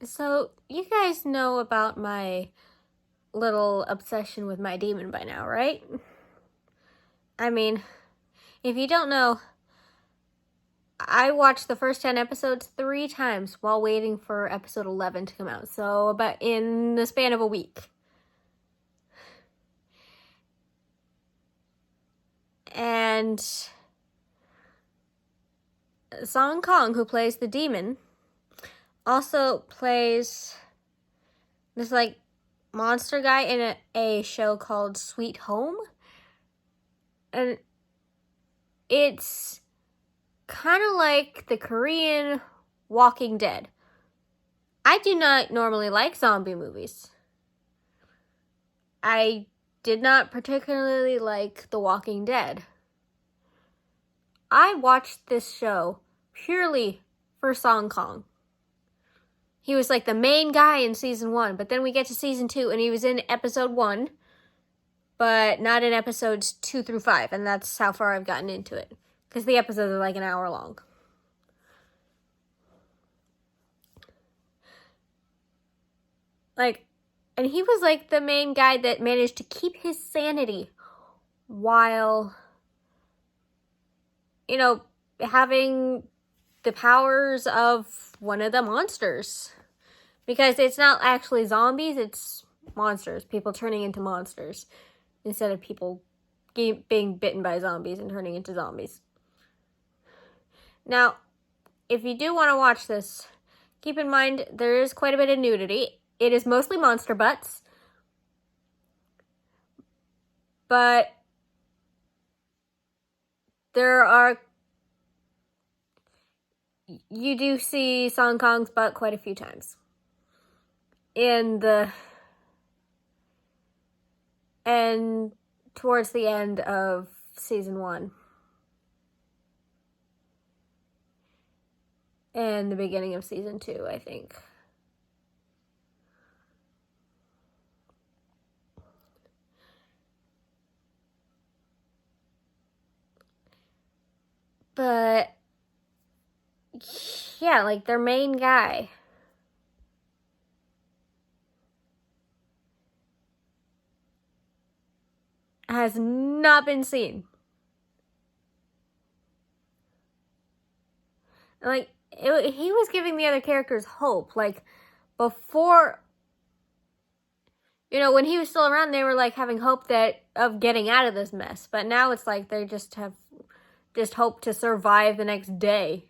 So, you guys know about my little obsession with my demon by now, right? I mean, if you don't know, I watched the first 10 episodes 3 times while waiting for episode 11 to come out. So, about in the span of a week. And Song Kong, who plays the demon, also plays this monster guy in a show called Sweet Home. And it's kind of like the Korean Walking Dead. I do not normally like zombie movies. I did not particularly like The Walking Dead. I watched this show purely for Song Kong. He was like the main guy in season 1, but then we get to season 2 and he was in episode 1, but not in episodes 2 through 5, and that's how far I've gotten into it. Because the episodes are like an hour long. And he was like the main guy that managed to keep his sanity while, having the powers of one of the monsters. Because it's not actually zombies, it's monsters. People turning into monsters instead of people being bitten by zombies and turning into zombies. Now, if you do want to watch this, keep in mind there is quite a bit of nudity. It is mostly monster butts. But you do see Song Kong's butt quite a few times. And towards the end of season 1. And the beginning of season 2, I think. But yeah, their main guy has not been seen. He was giving the other characters hope. Before, when he was still around, they were having hope of getting out of this mess. But now it's they just have hope to survive the next day.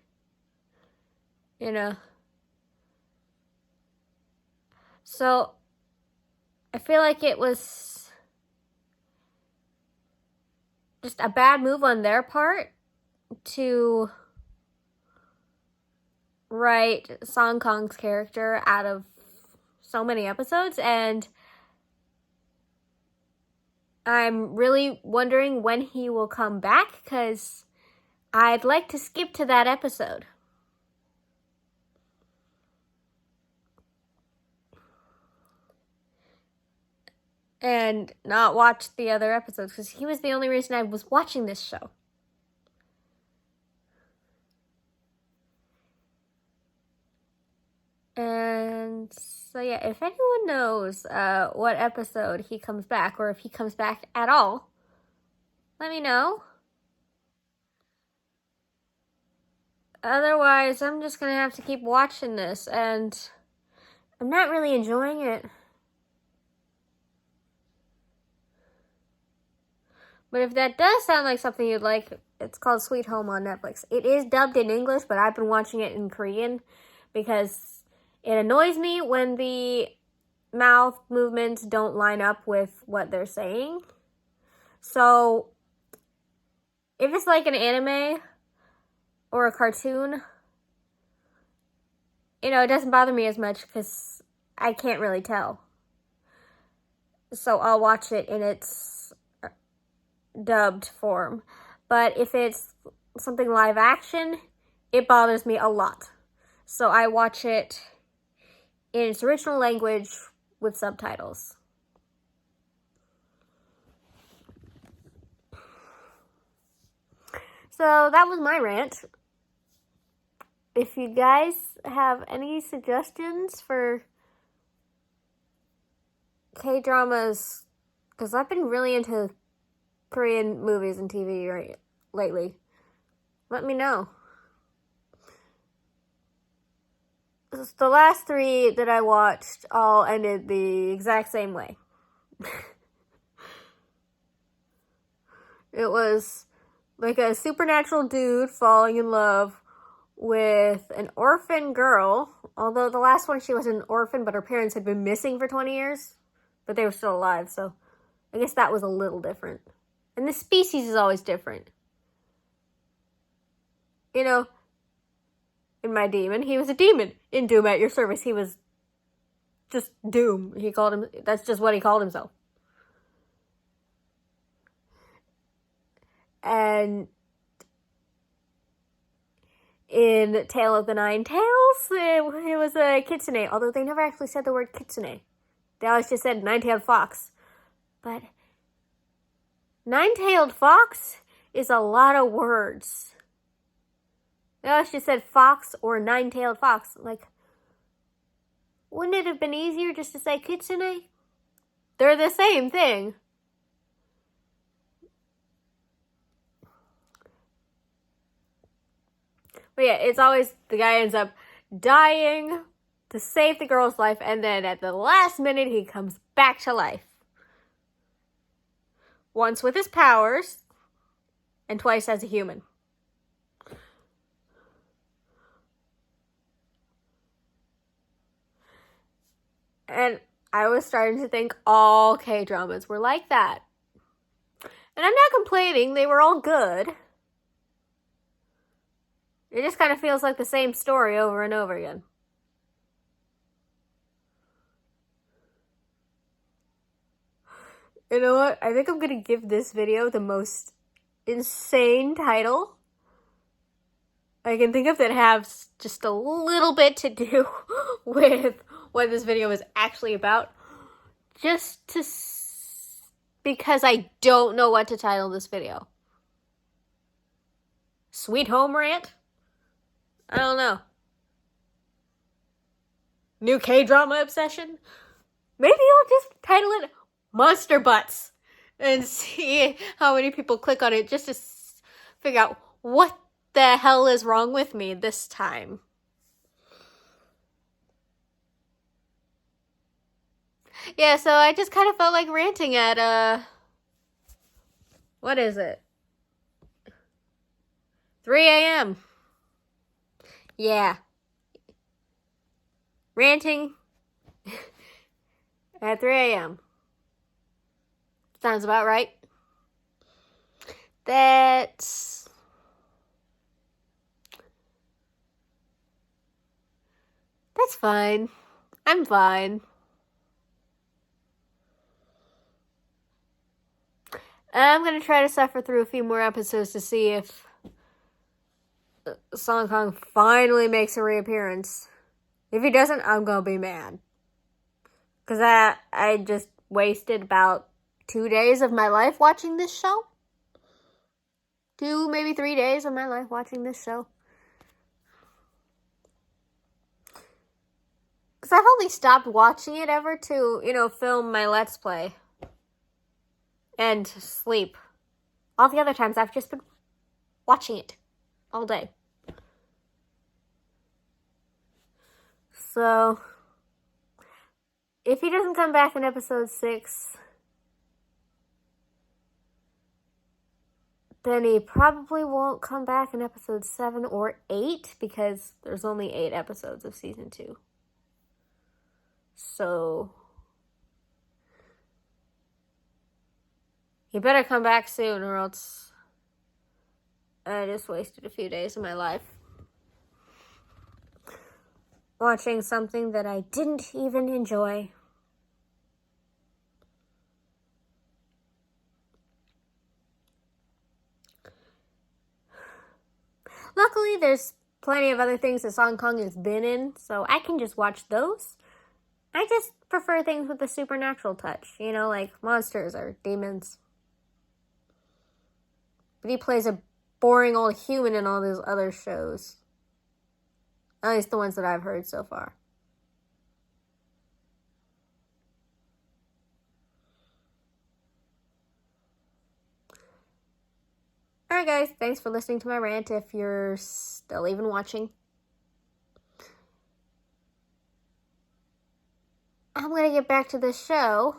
So I feel like it was just a bad move on their part to write Song Kong's character out of so many episodes, and I'm really wondering when he will come back, because I'd like to skip to that episode. And not watch the other episodes, because he was the only reason I was watching this show. And so yeah, if anyone knows what episode he comes back, or if he comes back at all, let me know. Otherwise, I'm just gonna have to keep watching this, and I'm not really enjoying it. But if that does sound like something you'd like, it's called Sweet Home on Netflix. It is dubbed in English, but I've been watching it in Korean because it annoys me when the mouth movements don't line up with what they're saying. So if it's like an anime or a cartoon, it doesn't bother me as much because I can't really tell. So I'll watch it in its dubbed form. But if it's something live action, it bothers me a lot. So I watch it in its original language with subtitles. So that was my rant. if you guys have any suggestions for K-dramas, because I've been really into Korean movies and TV lately, let me know. The last 3 that I watched all ended the exact same way. It was like a supernatural dude falling in love with an orphan girl. Although the last one, she was an orphan, but her parents had been missing for 20 years. But they were still alive, so I guess that was a little different. And the species is always different. You know, in My Demon, he was a demon. In Doom at Your Service, he was just Doom. That's just what he called himself. And in Tale of the Nine Tails, it was a kitsune, although they never actually said the word kitsune. They always just said nine-tailed fox. But nine-tailed fox is a lot of words. They always just said fox or nine-tailed fox. Like, wouldn't it have been easier just to say kitsune? They're the same thing. But yeah, it's always the guy ends up dying to save the girl's life, and then at the last minute, he comes back to life. Once with his powers, and twice as a human. And I was starting to think all K-dramas were like that. And I'm not complaining, they were all good. It just kind of feels like the same story over and over again. You know what? I think I'm going to give this video the most insane title I can think of that has just a little bit to do with what this video is actually about. Because I don't know what to title this video. Sweet Home Rant? I don't know. New K-drama obsession? Maybe I'll just title it Monster Butts and see how many people click on it just to figure out what the hell is wrong with me this time. Yeah, so I just kind of felt like ranting at, what is it? 3 a.m. Yeah. Ranting at 3 a.m. Sounds about right. That's fine. I'm fine. I'm gonna try to suffer through a few more episodes to see if Song Kang finally makes a reappearance. If he doesn't, I'm gonna be mad. Because I just wasted about 2 days of my life watching this show. 2, maybe 3 days of my life watching this show. Because I've only stopped watching it ever to, film my Let's Play. And sleep. All the other times I've just been watching it all day. So, if he doesn't come back in episode 6, then he probably won't come back in episode 7 or 8 because there's only 8 episodes of season 2. So, he better come back soon or else I just wasted a few days of my life watching something that I didn't even enjoy. Luckily, there's plenty of other things that Song Kang has been in, so I can just watch those. I just prefer things with a supernatural touch, like monsters or demons. But he plays a boring old human in all those other shows. At least the ones that I've heard so far. Alright guys, thanks for listening to my rant if you're still even watching. I'm gonna get back to the show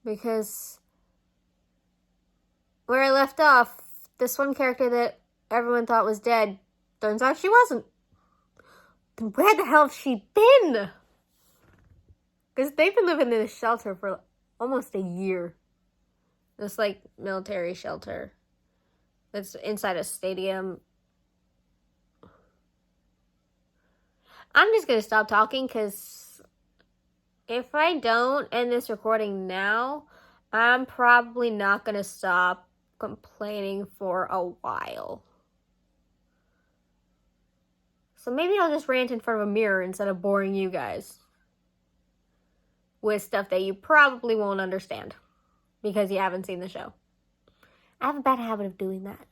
because where I left off, this one character that everyone thought was dead, turns out she wasn't. Then where the hell has she been? Because they've been living in this shelter for almost a year. This, like, military shelter that's inside a stadium. I'm just going to stop talking because if I don't end this recording now, I'm probably not going to stop complaining for a while. So maybe I'll just rant in front of a mirror instead of boring you guys with stuff that you probably won't understand because you haven't seen the show. I have a bad habit of doing that.